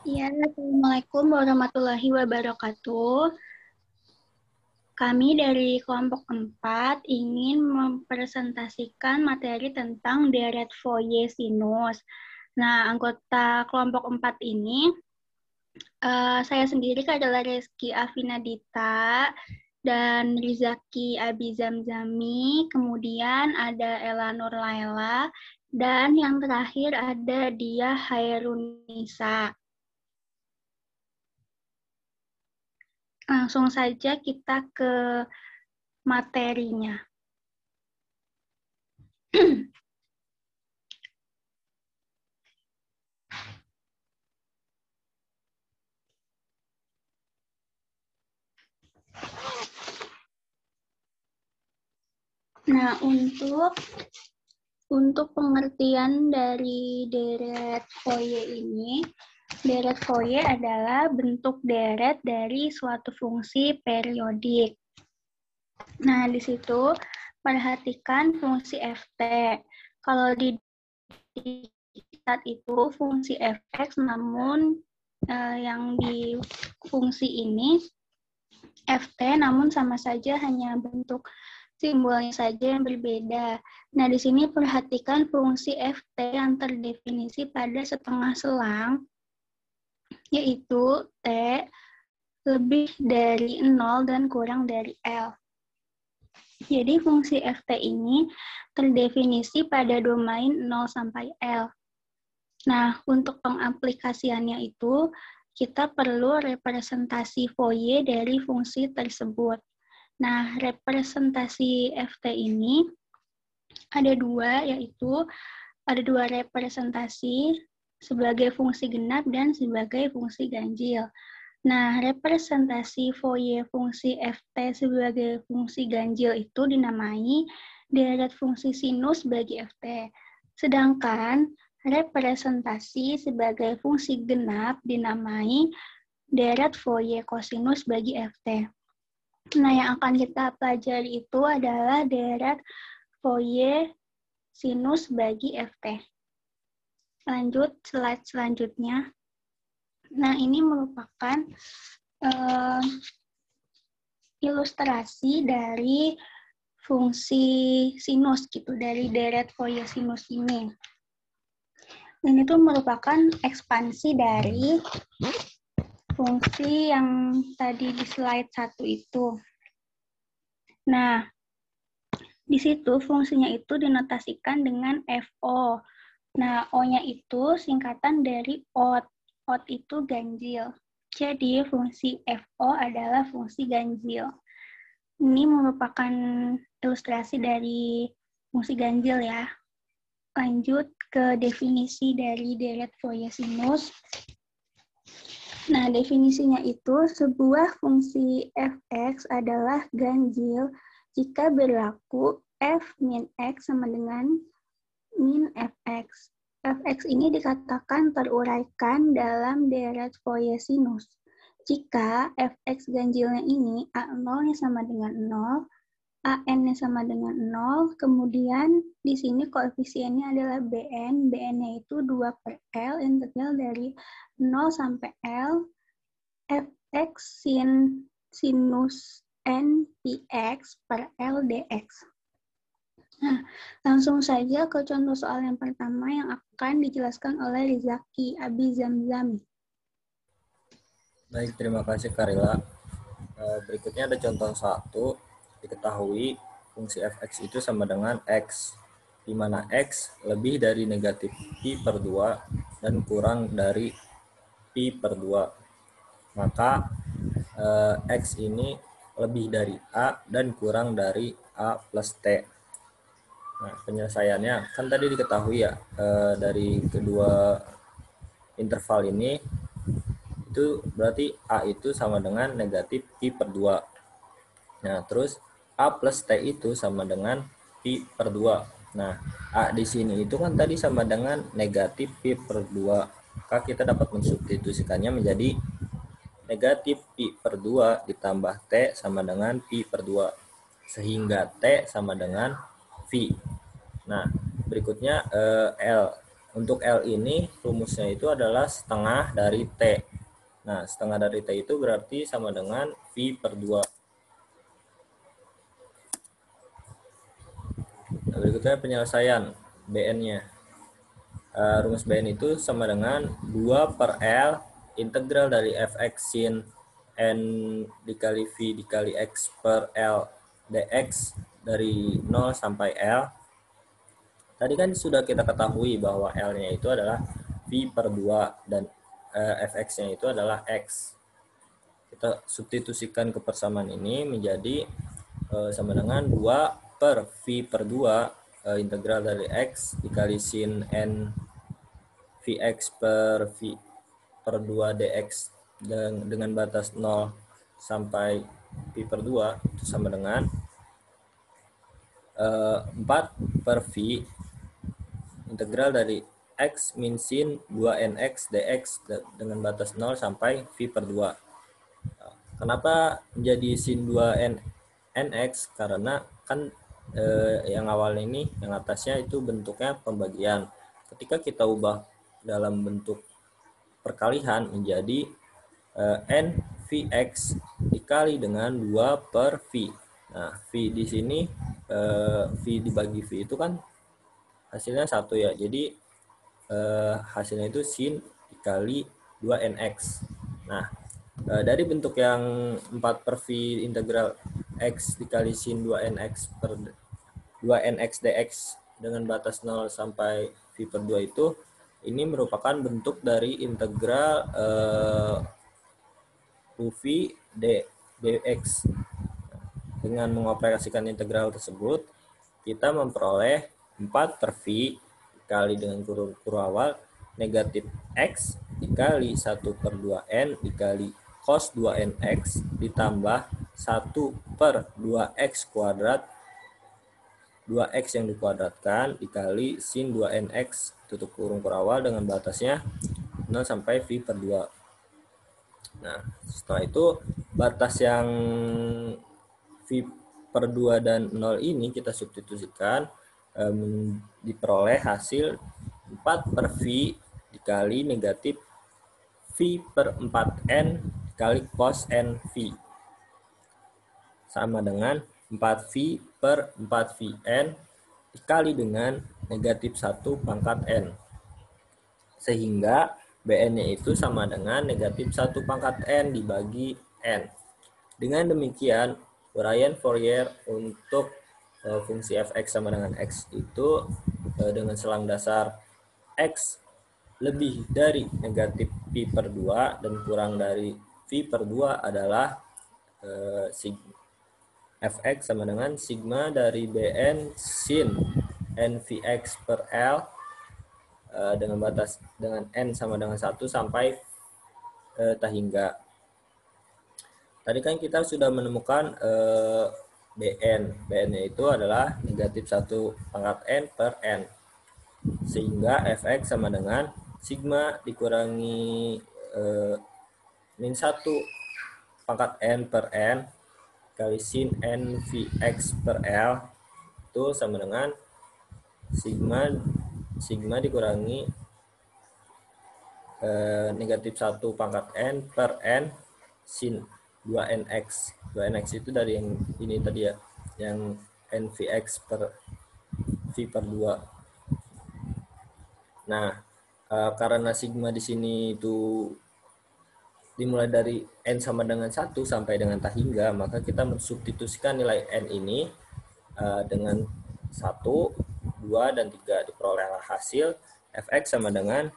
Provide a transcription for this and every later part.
Ya, Assalamualaikum warahmatullahi wabarakatuh. Kami dari kelompok 4 ingin mempresentasikan materi tentang deret Fourier sinus. Nah, anggota kelompok 4 ini, saya sendiri adalah Reski Afinadita dan Rizaki Abizamzami, kemudian ada Ella Nur Laila, dan yang terakhir ada Dia Hairunisa. Langsung saja kita ke materinya. Nah, untuk pengertian dari deret Fourier ini, deret Fourier adalah bentuk deret dari suatu fungsi periodik. Nah, di situ perhatikan fungsi ft. Kalau di saat itu fungsi fx, namun yang di fungsi ini ft, namun sama saja hanya bentuk simbolnya saja yang berbeda. Nah, di sini perhatikan fungsi ft yang terdefinisi pada setengah selang, yaitu t lebih dari 0 dan kurang dari L. Jadi, fungsi ft ini terdefinisi pada domain 0 sampai L. Nah, untuk pengaplikasiannya itu, kita perlu representasi Fourier dari fungsi tersebut. Nah, representasi ft ini ada dua, yaitu ada dua representasi sebagai fungsi genap dan sebagai fungsi ganjil. Nah, representasi Fourier fungsi ft sebagai fungsi ganjil itu dinamai deret fungsi sinus bagi ft. Sedangkan representasi sebagai fungsi genap dinamai deret Fourier kosinus bagi ft. Nah, yang akan kita pelajari itu adalah deret Fourier sinus bagi ft. Lanjut, slide selanjutnya. Nah, ini merupakan ilustrasi dari fungsi sinus gitu, dari deret Fourier sinus ini. Ini tuh merupakan ekspansi dari fungsi yang tadi di slide 1 itu. Nah, di situ fungsinya itu dinotasikan dengan FO. Nah, O-nya itu singkatan dari odd. Odd itu ganjil. Jadi, fungsi FO adalah fungsi ganjil. Ini merupakan ilustrasi dari fungsi ganjil ya. Lanjut ke definisi dari deret Fourier sinus. Nah, definisinya itu sebuah fungsi fx adalah ganjil jika berlaku f min x sama dengan min fx. Fx ini dikatakan teruraikan dalam deret Fourier sinus. Jika fx ganjilnya ini a0-nya sama dengan 0, an-nya sama dengan 0, kemudian di sini koefisiennya adalah bn, bn-nya itu 2 per L, integral dari 0 sampai L, fx sinus n px per L dx. Nah, langsung saja ke contoh soal yang pertama yang akan dijelaskan oleh Rizaki Abizamzami. Baik, terima kasih Karila. Berikutnya ada contoh 1. Diketahui fungsi fx itu sama dengan x, di mana x lebih dari negatif pi per 2 dan kurang dari pi per 2. Maka x ini lebih dari a dan kurang dari a plus t. Nah, penyelesaiannya kan tadi diketahui ya, dari kedua interval ini itu berarti a itu sama dengan negatif pi per 2. Nah, terus a plus t itu sama dengan pi per 2. Nah, a di sini itu kan tadi sama dengan negatif pi per 2. Maka kita dapat mensubstitusikannya menjadi negatif pi per 2 ditambah t sama dengan pi per 2. Sehingga t sama dengan v. Nah, berikutnya L. untuk L ini rumusnya itu adalah setengah dari T. Nah, setengah dari T itu berarti sama dengan V per 2. Nah, berikutnya penyelesaian BN-nya. Rumus BN itu sama dengan 2 per L integral dari fx sin n dikali V dikali X per L dx dari 0 sampai L. Tadi kan sudah kita ketahui bahwa L-nya itu adalah V per 2 dan fx-nya itu adalah X. Kita substitusikan kepersamaan ini menjadi sama dengan 2 per V per 2 integral dari X dikali sin n Vx per V per 2 dx dengan batas 0 sampai V per 2 itu sama dengan 4 per V integral dari X min sin 2nx dx dengan batas 0 sampai V per 2. Kenapa menjadi sin 2nx? Karena kan yang awal ini, yang atasnya itu bentuknya pembagian. Ketika kita ubah dalam bentuk perkalian menjadi n Vx dikali dengan 2 per V. Nah, V di sini V dibagi V itu kan hasilnya 1 ya. Jadi hasilnya itu sin dikali 2nx. Nah, dari bentuk yang 4 per V integral X dikali sin 2nx per 2nx dx dengan batas 0 sampai V per 2 itu, ini merupakan bentuk dari integral UV dx. Dengan mengoperasikan integral tersebut, kita memperoleh 4 per V dikali dengan kurung awal negatif X dikali 1 per 2N dikali cos 2nx ditambah 1 per 2x kuadrat 2x yang dikuadratkan dikali sin 2nx tutup kurung awal dengan batasnya 0 sampai V per 2. Nah, setelah itu batas yang V per 2 dan 0 ini kita substitusikan, diperoleh hasil 4 per V dikali negatif V per 4N dikali cos NV. Sama dengan 4V per 4VN dikali dengan negatif 1 pangkat N. Sehingga BN-nya itu sama dengan negatif 1 pangkat N dibagi N. Dengan demikian, uraian Fourier untuk fungsi fx sama dengan x itu dengan selang dasar x lebih dari negatif pi per 2 dan kurang dari v per 2 adalah fx sama dengan sigma dari bn sin nvx per L dengan batas dengan n sama dengan 1 sampai tak hingga. Tadi kan kita sudah menemukan BN-nya itu adalah negatif 1 pangkat N per N. Sehingga Fx sama dengan sigma dikurangi min 1 pangkat N per N kali sin N Vx per L itu sama dengan sigma dikurangi negatif 1 pangkat N per N sin 2nx. 2nx itu dari yang ini tadi ya, yang nvx per v per 2. Nah, karena sigma di sini itu dimulai dari n sama dengan 1 sampai dengan tak hingga, maka kita mensubstitusikan nilai n ini dengan 1, 2, dan 3. Diperolehlah hasil fx sama dengan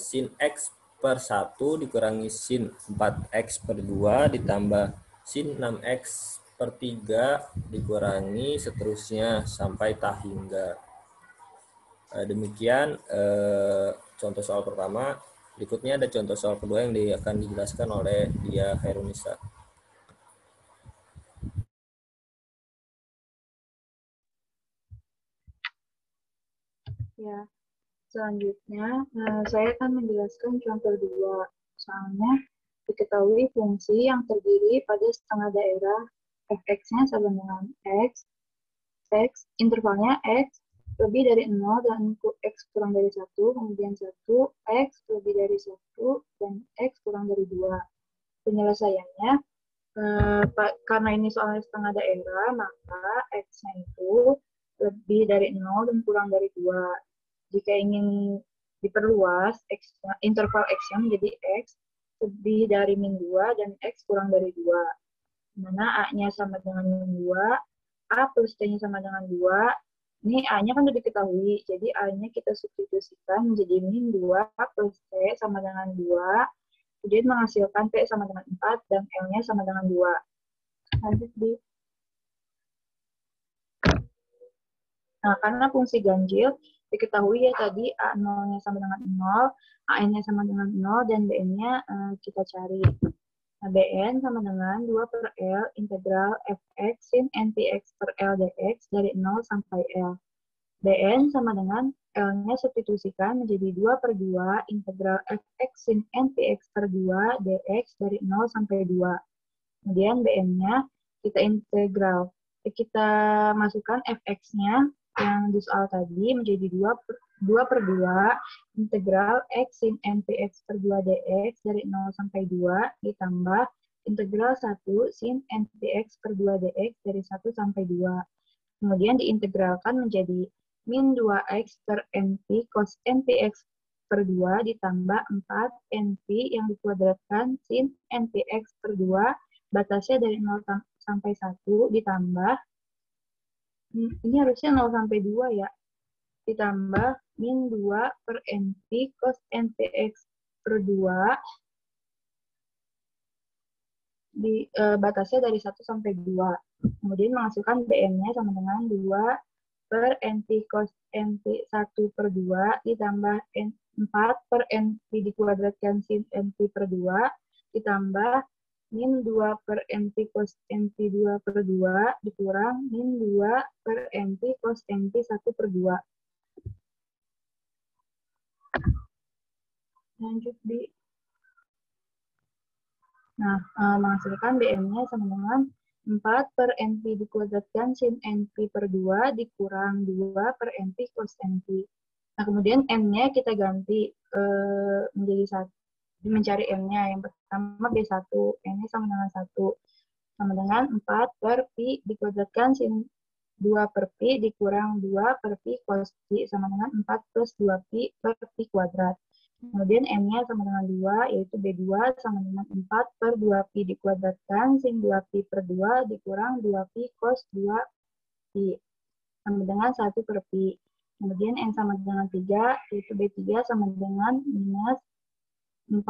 sin x per 1 dikurangi sin 4x per 2 ditambah sin 6x per 3 dikurangi seterusnya sampai tak hingga. Demikian contoh soal pertama. Berikutnya ada contoh soal kedua yang akan dijelaskan oleh Dia Khairunisa. Ya. Selanjutnya, saya akan menjelaskan contoh 2. Misalnya, diketahui fungsi yang terdiri pada setengah daerah fx-nya sama dengan x, intervalnya x, lebih dari 0 dan X kurang dari 1, kemudian 1, X lebih dari 1, dan X kurang dari 2. Penyelesaiannya, karena ini soalnya setengah daerah, maka X-nya itu lebih dari 0 dan kurang dari 2. Jika ingin diperluas, interval X-nya menjadi X lebih dari min 2 dan X kurang dari 2. Dimana A-nya sama dengan min 2, A plus T-nya sama dengan 2. Ini A-nya kan sudah diketahui, jadi A-nya kita substitusikan menjadi min 2 plus T sama dengan 2. Kemudian menghasilkan T sama dengan 4 dan L-nya sama dengan 2. Lanjut, Di. Nah, karena fungsi ganjil, diketahui ya tadi A0-nya sama dengan 0, AN-nya sama dengan 0, dan BN-nya kita cari. Nah, BN sama dengan 2 per L integral fx sin npx per L dx dari 0 sampai L. BN sama dengan L-nya substitusikan menjadi 2 per 2 integral fx sin npx per 2 dx dari 0 sampai 2. Kemudian BN-nya kita integral. Kita masukkan fx-nya yang di soal tadi menjadi 2 per 2 integral x sin npx per 2 dx dari 0 sampai 2 ditambah integral 1 sin npx per 2 dx dari 1 sampai 2. Kemudian diintegralkan menjadi min 2x per np cos npx per 2 ditambah 4 np yang dikuadratkan sin npx per 2 batasnya dari 0 sampai 1 ditambah, ini harusnya 0 sampai 2 ya, ditambah min 2 per np cos npx per 2 di batasnya dari 1 sampai 2. Kemudian menghasilkan BN-nya sama dengan 2 per np cos np 1 per 2 ditambah 4 per np dikuadratkan sin np per 2 ditambah min 2 per np cos np 2 per 2 dikurang min 2 per np cos np 1 per 2. Lanjut, Di. Nah, menghasilkan BN-nya sama dengan 4 per np dikuadratkan sin np per 2 dikurang 2 per np cos np. Nah, kemudian N-nya kita ganti menjadi 1. Mencari N-nya. Yang pertama B1. N-nya sama dengan 1. Sama dengan 4 per Pi dikuadratkan sin 2 per Pi dikurang 2 per Pi cos Pi sama dengan 4 plus 2 Pi per Pi kuadrat. Kemudian N-nya sama dengan 2, yaitu B2 sama dengan 4 per 2 Pi dikuadratkan sin 2 Pi per 2 dikurang 2 Pi cos 2 Pi sama dengan 1 per Pi. Kemudian N sama dengan 3, yaitu B3 sama dengan minus 4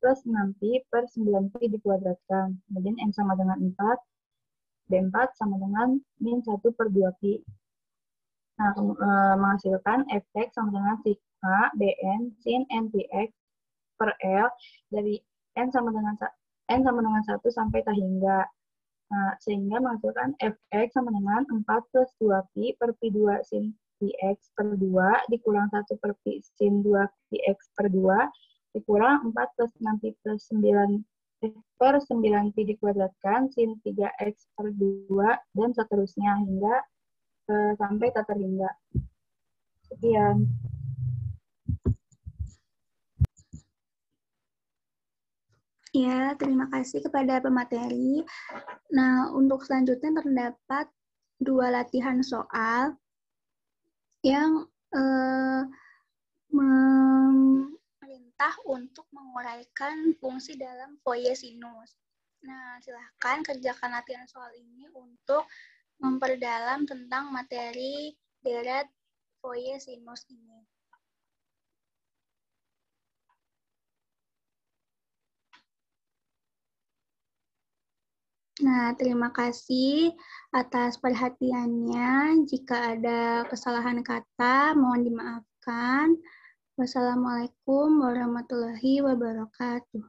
plus 6Pi per 9Pi dikuadratkan. Kemudian N sama dengan 4, B4 sama dengan min 1 per 2Pi. Nah, menghasilkan Fx sama dengan sigma Bn sin npx per L dari N sama dengan 1 sampai tak hingga. Nah, sehingga menghasilkan Fx sama dengan 4 plus 2Pi per Pi2 sin Px per 2 dikurang 1 per Pi sin 2 Px per 2 dikurang 4 plus 6Pi plus 9 per 9Pi dikuadratkan sin 3X per 2 dan seterusnya hingga sampai tak terhingga. Sekian. Ya, terima kasih kepada pemateri. Nah, untuk selanjutnya terdapat 2 latihan soal yang memerintah untuk menguraikan fungsi dalam Fourier sinus. Nah, silahkan kerjakan latihan soal ini untuk memperdalam tentang materi deret Fourier sinus ini. Nah, terima kasih atas perhatiannya. Jika ada kesalahan kata, mohon dimaafkan. Wassalamualaikum warahmatullahi wabarakatuh.